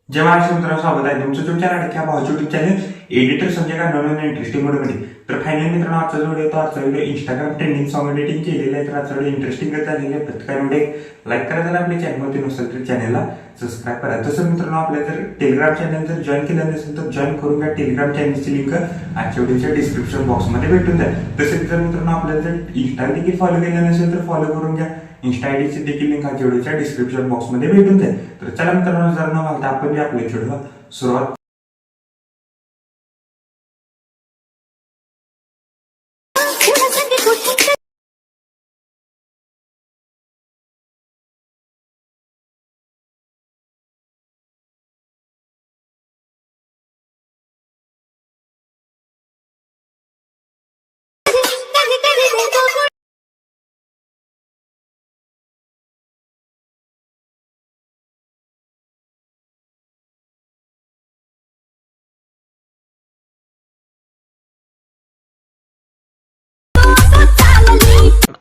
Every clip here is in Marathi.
जय महाराष्ट्र मित्रांनो, स्वागत आहे तुमचं तुमच्या लाडक्या भावाच्या युट्यूब चॅनल एडिटर संजय का नवीन इंटरेस्टिंग व्हिडिओमध्ये. तर फायनली मित्रांनो, आजचा video Instagram trending song editing केलेलं आहे. तर आजचा व्हिडिओ इंटरेस्टिंग झालेलं आहे. प्रत्येकाने लाईक करा, जर आपल्या चॅनलमध्ये नसेल तर चॅनलला सबस्क्राईब करा. तसं मित्रांनो, आपल्या जर टेलिग्राम चॅनल जर जॉईन केलं नसेल तर जॉईन करून घ्या. टेलिग्राम चॅनलची लिंक आजच्या व्हिडिओच्या डिस्क्रिप्शन बॉक्समध्ये भेटून जाईल. तसेच जर मित्रांनो आपल्याला जर इंस्टा देखील फॉलो केलं नसेल तर फॉलो करून घ्या. इंस्टा आयडीची देखील लिंक आजच्या व्हिडिओच्या डिस्क्रिप्शन बॉक्समध्ये भेटून जाईल. तर चला मित्रांनो, जर न घालता आपण आपल्या व्हिडिओला सुरुवात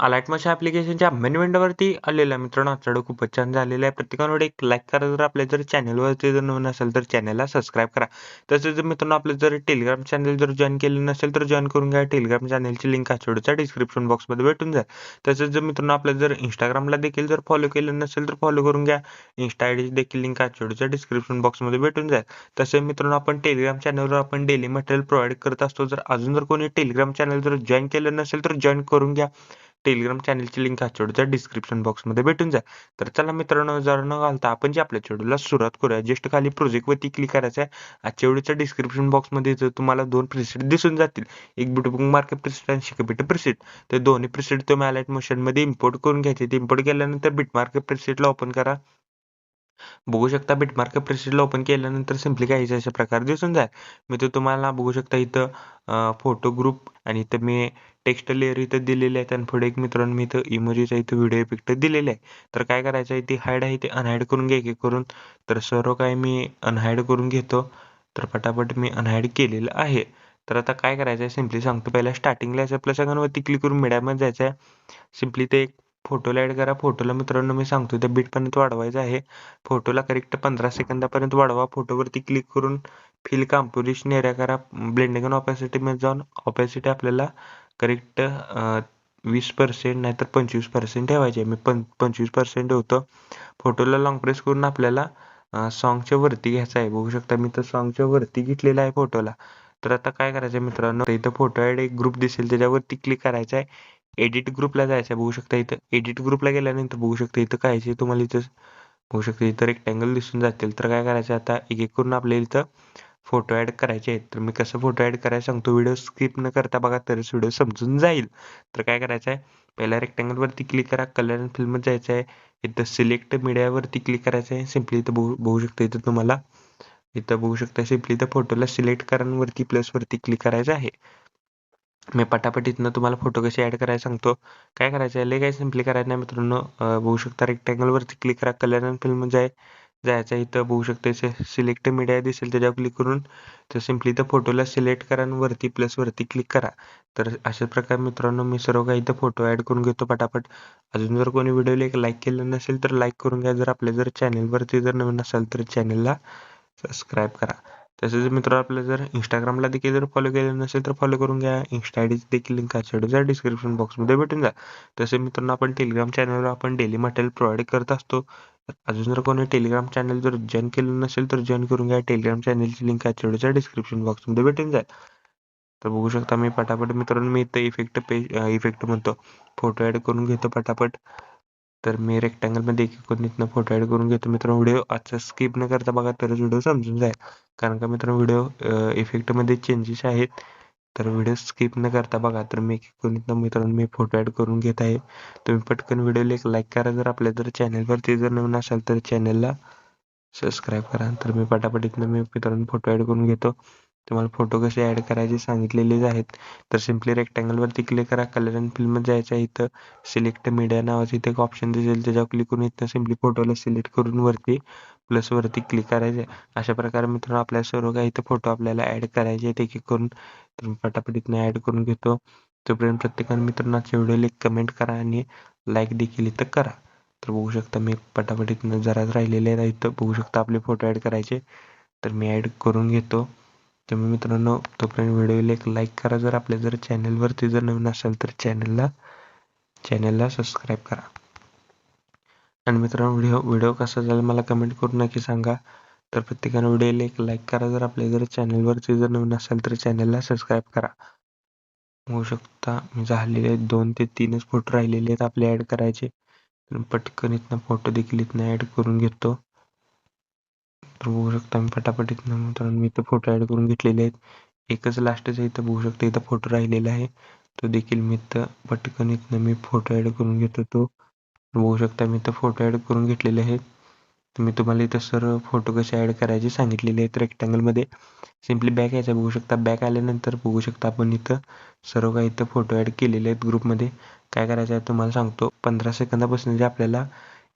अलाइटमोशन ॲप्लिकेशनच्या मेन्युवरती आलेला मित्रांनो, आजचा खूपच छान झालेला आहे. प्रत्येकाने एक लाईक करा, जर आपल्या जर चॅनलवरती जर नवीन असेल तर चॅनलला सबस्क्राईब करा. तसेच जर मित्रांनो आपलं जर टेलिग्राम चॅनल जर जॉईन केलं नसेल तर जॉईन करून घ्या. टेलिग्राम चॅनलची लिंक आजच्या डिस्क्रिप्शन बॉक्समध्ये भेटून जाईल. तसेच जर मित्रांनो आपलं जर इंस्टाग्रामला देखील जर फॉलो केलं नसेल तर फॉलो करून घ्या. इंस्टा आयडी देखील लिंक आजच्या डिस्क्रिप्शन बॉक्समध्ये भेटून जाईल. तसेच मित्रांनो, आपण टेलिग्राम चॅनलवर आपण डेली मटेरियल प्रोव्हाइड करत असतो. जर अजून जर कोणी टेलिग्राम चॅनल जर जॉईन केलं नसेल तर जॉईन करून घ्या. टेलिग्राम चॅनलची लिंक आजच्या डिस्क्रिप्शन बॉक्समध्ये भेटून जाईल. तर चला मित्रांनो, जर न घालता आपण जे आपल्या चॅनलला सुरुवात करूया. जस्ट खाली प्रोजेक्टवरती क्लिक करायचं आहे. आजच्या व्हिडिओच्या डिस्क्रिप्शन बॉक्समध्ये जर तुम्हाला दोन प्रिसेट दिसून जातील, एक बुकमार्क मार्क प्रिसेट आणि शिकबिट प्रिसेट. तर दोन्ही प्रिसेट तुम्ही अलाइट मोशन मध्ये इम्पोर्ट करून घ्यायचे. ते इम्पोर्ट केल्यानंतर बिटमार्क प्रिसेटला ओपन करा. बघू शकता बिटमार्क प्रिसेटला ओपन केल्यानंतर सिम्पली काही अशा प्रकारे दिसून जाईल. मी तर तुम्हाला बघू शकता इथं फोटो ग्रुप आणि इथं मी टेक्स्ट लेअर इथं दिलेले आहेत आणि पुढे एक मित्रांनो मी इथं इमोजीचा इथं व्हिडिओ इफेक्ट दिलेले आहे. तर काय करायचं आहे, ते हाईड आहे ते अनहाईड करून घ्या एक करून. तर सर्व काय मी अनहाईड करून घेतो. तर पटापट मी अनहाईड केलेलं आहे. तर आता काय करायचं आहे, सिम्पली सांगतो. पहिला स्टार्टिंगला आपल्या सगळ्यांवरती क्लिक करून मीडियामध्ये जायचं आहे. सिम्पली ते एक फोटोला ऍड करा. फोटोला मित्रांनो मी सांगतो त्या बीटपर्यंत वाढवायचं आहे. फोटोला करेक्ट 15 सेकंदापर्यंत वाढवा. फोटोवरती क्लिक करून फिल कॉम्पोजिशन एरिया करा. ब्लेंडिंग आणि ऑपॅसिटी मध्ये जाऊन ऑपॅसिटी आपल्याला करेक्ट 20% नाहीतर 25% ठेवायचे. मी 25% होतं. फोटोला लॉंग प्रेस करून आपल्याला सॉन्गच्या वरती घ्यायचं आहे. बघू शकता मी तर सॉन्गच्या वरती घेतलेला आहे फोटोला. तर आता काय करायचं मित्रांनो, इथं फोटो ऍड एक ग्रुप दिसेल त्याच्यावरती क्लिक करायचं आहे. एडिट ग्रुपला जायचं आहे. बघू शकता इथं एडिट ग्रुपला गेल्यानंतर बघू शकता इथं काय तुम्हाला इथं बघू शकता इथं रेक्टँगल दिसून जातील. तर काय करायचं आता एक एक करून आपल्याला इथं फोटो ऍड करायचे आहेत. तर मी कसं फोटो ऍड करायचं सांगतो. व्हिडिओ स्किप न करता बघा, तरच व्हिडिओ समजून जाईल. तर काय करायचं आहे, पहिला रेक्टँगल वरती क्लिक करा. कलर अँड फिल्म जायचं आहे. इथं सिलेक्ट मीडियावरती क्लिक करायचं आहे. सिम्पली इथं बघू शकता इथं तुम्हाला इथं बघू शकता सिम्पली इथं फोटोला सिलेक्ट करा वरती प्लस वरती क्लिक करायचं आहे. मी पटापट इथनं तुम्हाला फोटो कसे ऍड करायला सांगतो. काय करायचं आहे, लय काय सिम्पली करायचं नाही मित्रांनो. बघू शकता रेक्टँगल वरती क्लिक करा. कलर अँड फिल्म जायचं इथं बघू शकता सिलेक्ट मीडिया दिसेल त्याच्यावर क्लिक करून तर सिम्पली इथं फोटोला सिलेक्ट करा आणि वरती प्लस वरती क्लिक करा. तर अशा प्रकारे मित्रांनो मी सर्व काही इथं फोटो ऍड करून घेतो पटापट. अजून जर कोणी व्हिडिओला एक लाईक केलं नसेल तर लाईक करून घ्या. जर आपल्या जर चॅनलवरती जर नवीन असाल तर चॅनलला सबस्क्राईब करा. तसेच मित्र आपल्याला जर इंस्टाग्रामला देखील जर फॉलो केलं नसेल तर फॉलो करून घ्या. इंस्टा आयडी देखील लिंक आजच्या डिस्क्रिप्शन बॉक्समध्ये भेटून जा. तसे मित्रांनो आपण टेलिग्राम चॅनलवर आपण डेली मटेरियल प्रोव्हाइड करत असतो. अजून जर कोणी टेलिग्राम चॅनल जर जॉईन केलं नसेल तर जॉईन करून घ्या. टेलिग्राम चॅनलची लिंक आजच्या डिस्क्रिप्शन बॉक्समध्ये भेटून जाईल. तर बघू शकता मी पटापट मित्रांनो मी इथं इफेक्ट म्हणतो फोटो ऍड करून घेतो पटापट. तर मी रेक्टँगल मध्ये एक इथनं फोटो ऍड करून घेतो मित्रांनो. व्हिडिओ आजचा स्किप न करता बघा, तरच व्हिडिओ समजून जाईल. कारण का मित्रांनो व्हिडिओ इफेक्ट मध्ये चेंजेस आहेत. तर व्हिडिओ स्किप न करता बघा. तर मी इथनं मित्रांनो मी फोटो ऍड करून घेत आहे. तुम्ही पटकन व्हिडिओला एक लाईक करा. जर आपल्या जर चॅनलवरती जर नवीन असाल तर चॅनलला सबस्क्राईब करा. तर मी पटापट इथनं मी मित्रांनो फोटो ऍड करून घेतो. तुम्हाला फोटो कसे ऍड करायचे सांगितलेलेच आहेत. तर सिम्पली रेक्टँगल वरती क्लिक करा. कलर अँड फिल्म जायचं आहे. इथं सिलेक्ट मीडिया नावाचं इथे एक ऑप्शन दिसेल त्याच्यावर क्लिक करून इथं सिम्पली फोटोला सिलेक्ट करून वरती प्लस वरती क्लिक करायचे. अशा प्रकारे मित्रांनो आपल्याला सर्व काही इथं फोटो आपल्याला ऍड करायचे आहेत एक एक करून. तर मी पटापट इथनं ऍड करून घेतो. तोपर्यंत प्रत्येकाने मित्रांनो आजच्या व्हिडिओला एक कमेंट करा आणि लाईक देखील इथं करा. तर बघू शकता मी पटापट इथनं जराच राहिलेले आहेत इथं बघू शकता आपले फोटो ॲड करायचे. तर मी ॲड करून घेतो. तर मी मित्रांनो तोपर्यंत व्हिडिओला एक लाईक करा. जर आपल्या जर चॅनलवरती जर नवीन असेल तर चॅनलला सबस्क्राईब करा. आणि मित्रांनो व्हिडिओ कसा झाला मला कमेंट करून नक्की सांगा. तर प्रत्येकाने व्हिडिओला एक लाईक करा. जर आपल्या जर चॅनलवरती जर नवीन असेल तर चॅनलला सबस्क्राईब करा. होऊ शकता मी झालेले 2 ते 3च फोटो राहिलेले आहेत आपले ॲड करायचे. तर पटकन इथनं फोटो देखील इथनं ॲड करून घेतो. तर बघू शकता मी पटापट इथनं मित्रांनो मी इथं फोटो ॲड करून घेतलेले आहेत. एकच लास्टच इथं बघू शकता इथं फोटो राहिलेला आहे. तो देखील मी इथं पटकन इथनं मी फोटो ॲड करून घेतो तो. बघू शकता मी इथं फोटो ॲड करून घेतलेले आहेत. तर मी तुम्हाला इथं सर्व फोटो कसे ॲड करायचे सांगितलेले आहेत. रेक्टँगलमध्ये सिम्पली बॅक यायचं बघू शकता. बॅक आल्यानंतर बघू शकता आपण इथं सर्व काही इथं फोटो ॲड केलेले आहेत ग्रुपमध्ये. काय करायचं आहे तुम्हाला सांगतो. 15 सेकंदापासून जे आपल्याला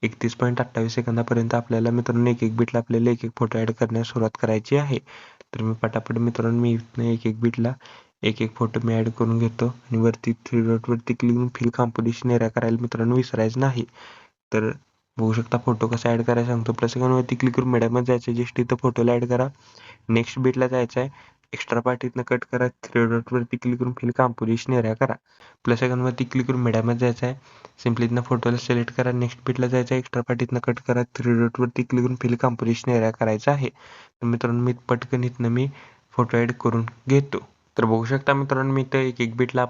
31.28 सेकंदापर्यंत आपल्याला मित्रांनो एक बिटला आपल्याला एक फोटो ॲड करण्यास सुरुवात करायची आहे. तर मी पटापट मित्रांनो मी इथनं एक बिटला एक फोटो मी ॲड करून घेतो आणि वरती 3 डॉटवरती क्लिक करून फिल कॉम्पोजिशन एरिया करायला मित्रांनो विसरायचं नाही. तर बघू शकता फोटो कसा ॲड करायला सांगतो. प्लस आयकॉनवरती क्लिक करून मीडियममध्ये जायचं जस्ट इथं फोटोला ॲड करा. नेक्स्ट बीटला जायचं आहे. एक्स्ट्रा पार्ट इथनं कट करा. 3 डॉटवरती क्लिक करून फिल कॉम्पोजिशन एरिया करा. प्लस आयकॉनवरती क्लिक करून मीडियममध्ये जायचं आहे. सिम्पली इथनं फोटोला सिलेक्ट करा. नेक्स्ट बीटला जायचं आहे. एक्स्ट्रा पार्ट इथनं कट करा. 3 डॉटवरती क्लिक करून फिल कॉम्पोजिशन एरिया करायचा आहे. तर मित्रांनो मी पटकन इथनं मी फोटो ॲड करून घेतो. तर बघू शकता मित्रांनो मी इथं एक बीटला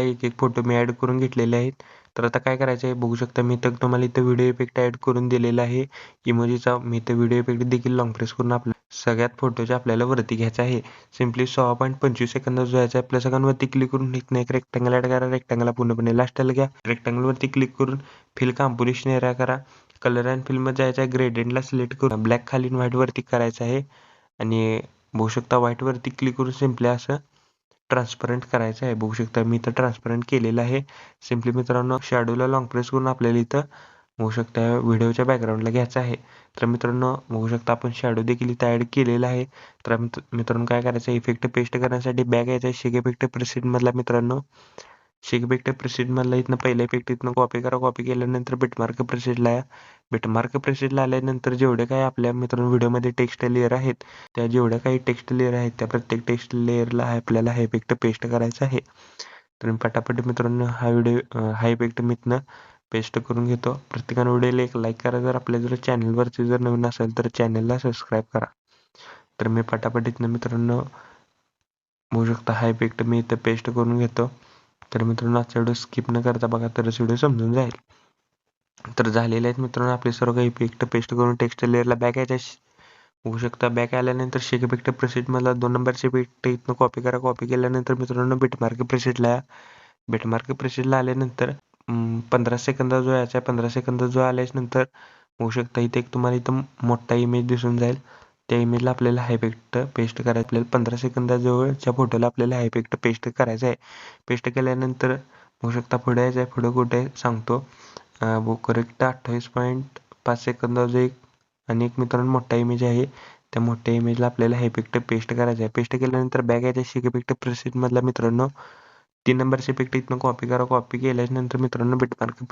एक फोटो मी ॲड करून घेतलेले आहेत. तर आता काय करायचं आहे बघू शकता मी इथं तुम्हाला इथं व्हिडिओ इफेक्ट ॲड करून दिलेला आहे. इमोजीचा मी इथं व्हिडिओ इफेक्ट देखील लॉंग प्रेस करून आपल्या सगळ्यात फोटोच्या आपल्याला वरती घ्यायचा आहे. सिम्पली 6.25 सेकंदाचा जो यायचा आहे. प्लस आयकॉनवरती क्लिक करून इथनं एक रेक्टँगल ॲड करा. रेक्टँगलला पूर्णपणे लास्टला घ्या. रेक्टँगलवरती क्लिक करून फिल कॉम्पोजिशन एरिया करा. कलर अँड फिलमध्ये जायचं आहे. ग्रेडियंटला सिलेक्ट करून ब्लॅक खाली व्हाईट वरती करायचं आहे आणि बघू शकता व्हाईट वरती क्लिक करून सिम्पली असं ट्रान्सपरंट करायचं आहे. बघू शकता मी इथं ट्रान्सपरंट केलेलं आहे. सिम्पली मित्रांनो शॅडोला लॉंग प्रेस करून आपल्याला इथं बघू शकता व्हिडिओच्या बॅकग्राऊंडला घ्यायचं आहे. तर मित्रांनो बघू शकता आपण शॅडो देखील इथं ॲड केलेला आहे. तर मित्रांनो काय करायचं इफेक्ट पेस्ट करण्यासाठी बॅक यायचं आहे. शेक इफेक्ट प्रेसेट मधला मित्रांनो शेक इफेक्ट प्रेसेट मधला इथनं पहिला इफेक्ट इथनं कॉपी करा. कॉपी केल्यानंतर बिटमार्क प्रेसेटला या. बिटमार्क प्रेसेटला आल्यानंतर जेवढे काही आपल्या मित्रांनो व्हिडिओमध्ये टेक्स्ट लेअर आहेत त्या जेवढ्या काही टेक्स्ट लेअर आहेत त्या प्रत्येक टेक्स्ट लेअरला आपल्याला हा इफेक्ट पेस्ट करायचा आहे. तर पटापट मित्रांनो हा इफेक्ट मी इथनं पेस्ट करून घेतो. प्रत्येकाने व्हिडिओला एक लाईक करा. जर आपल्या जर चॅनलवरती जर नवीन असेल तर चॅनलला सबस्क्राईब करा. तर मी पटापट इथनं मित्रांनो बघू शकता हा इफेक्ट मी इथं पेस्ट करून घेतो. तर मित्रांनो आजचा व्हिडिओ स्किप न करता बघा तरच व्हिडिओ समजून जाईल. तर झालेले आहेत मित्रांनो आपले सर्व काही इफेक्ट पेस्ट करून टेक्स्ट लेअरला बॅक यायच्या बघू शकता. बॅक आल्यानंतर शेक इफेक्ट प्रेसेट मधला 2 नंबरचे इफेक्ट इथनं कॉपी करा. कॉपी केल्यानंतर मित्रांनो बिटमार्क प्रेसेटला आल्यानंतर 15 सेकंद जो यायचा आहे 15 सेकंद जो आल्यानंतर बघू शकता इथे एक तुम्हाला इथं मोठा इमेज दिसून जाईल. त्या इमेजला आपल्याला हा इफेक्ट पेस्ट करायचा. आपल्याला 15 सेकंदाजवळच्या फोटोला आपल्याला हा इफेक्ट पेस्ट करायचा आहे. पेस्ट केल्यानंतर बघू शकता पुढे यायचं आहे. पुढे कुठे सांगतो करेक्ट 28.5 सेकंदाचा एक आणि एक मित्रांनो मोठा इमेज आहे. त्या मोठ्या इमेजला आपल्याला हे इफेक्ट पेस्ट करायचा आहे. पेस्ट केल्यानंतर बॅक यायच्या शेक इफेक्ट प्रेसेट मधला मित्रांनो 3 नंबरचे इफेक्ट इथनं कॉपी करा. कॉपी केल्यानंतर मित्रांनो बिटमार्क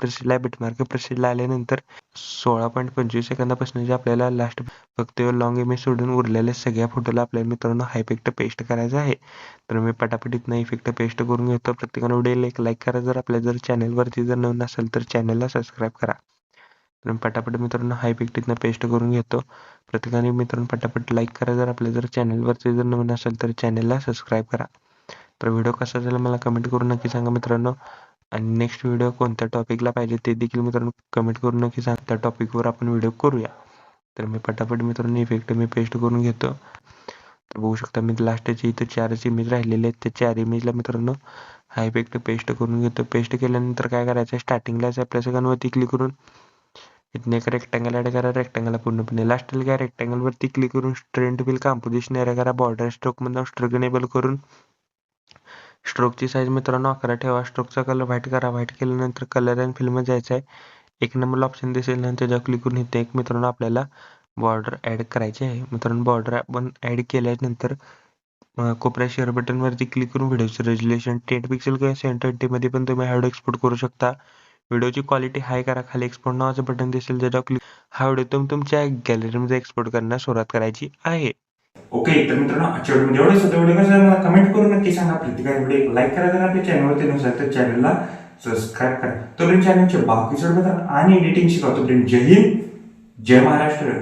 प्रेसेटला आल्यानंतर 16.25 सेकंदापासून जे आपल्याला लास्ट फक्त लॉंग इमेज सोडून उरलेल्या सगळ्या फोटोला आपल्याला मित्रांनो हा इफेक्ट पेस्ट करायचा आहे. तर मी पटापट इथनं इफेक्ट पेस्ट करून घेतो. प्रत्येकाने व्हिडिओला एक लाईक करा. जर आपल्या जर चॅनलवरती जर नवीन असेल तर चॅनलला सबस्क्राईब करा. तर पटापट मित्रांनो हा इफेक्ट इथनं पेस्ट करून घेतो. प्रत्येकाने मित्रांनो पटापट लाईक करा. जर आपल्या जर चॅनलवरती जर नवीन असेल तर चॅनलला सबस्क्राईब करा. तर व्हिडिओ कसा झाला मला कमेंट करून नक्की सांगा मित्रांनो. आणि नेक्स्ट व्हिडिओ कोणत्या टॉपिकला पाहिजे ते देखील मित्रांनो कमेंट करून नक्की सांगा. त्या टॉपिकवर आपण व्हिडिओ करूया. तर मी पटापट मित्रांनो इफेक्ट मी पेस्ट करून घेतो. तर बघू शकता मी लास्टचे इथे 4च इमेज राहिलेले आहेत. त्या 4 इमेजला मित्रांनो हा इफेक्ट पेस्ट करून घेतो. पेस्ट केल्यानंतर काय करायचं स्टार्टिंगलाच आपल्या सगळ्यांवरती क्लिक करून इथनं एक रेक्टँगल ॲड करा. रेक्टँगलला पूर्णपणे लास्टला घ्या. रेक्टँगलवरती क्लिक करून स्ट्रेंट फिल कॉम्पोजिशन एरिया करा. बॉर्डर स्ट्रोक मधून स्ट्रोक इनेबल करून स्ट्रोकची साईज मित्रांनो 11 ठेवा. स्ट्रोकचा कलर व्हाईट करा. व्हाईट केल्यानंतर कलर अँड फिलमध्ये जायचं आहे. 1 नंबरला ऑप्शन दिसेल ना त्याच्यावर क्लिक करून इथे एक मित्रांनो आपल्याला बॉर्डर ॲड करायची आहे. मित्रांनो बॉर्डर आपण ॲड केल्यानंतर कोपऱ्या शेअर बटनवरती क्लिक करून व्हिडिओचं रेझोल्युशन 10 पिक्सेल किंवा 720 मध्ये पण तुम्ही व्हिडिओ एक्सपोर्ट करू शकता. व्हिडिओची क्वालिटी हाय करा. खाली एक्सपोर्ट नावाचं बटन दिसेल ज्याच्यावर क्लिक हा व्हिडिओ तुम्ही तुमच्या गॅलरीमध्ये एक्सपोर्ट करण्यास सुरुवात करायची आहे. ओके, तर मित्रांनो आजच्या व्हिडिओ एवढंच होतं. व्हिडिओ कसं मला कमेंट करून नक्की सांगा. प्रत्येक व्हिडिओ लाईक करा, जर आपल्या चॅनलवरती नसेल तर चॅनलला सबस्क्राईब करा. तोपर्यंत चॅनलचे बाकीचे बघा आणि एडिटिंग शिका. तोपर्यंत जय हिंद, जय महाराष्ट्र.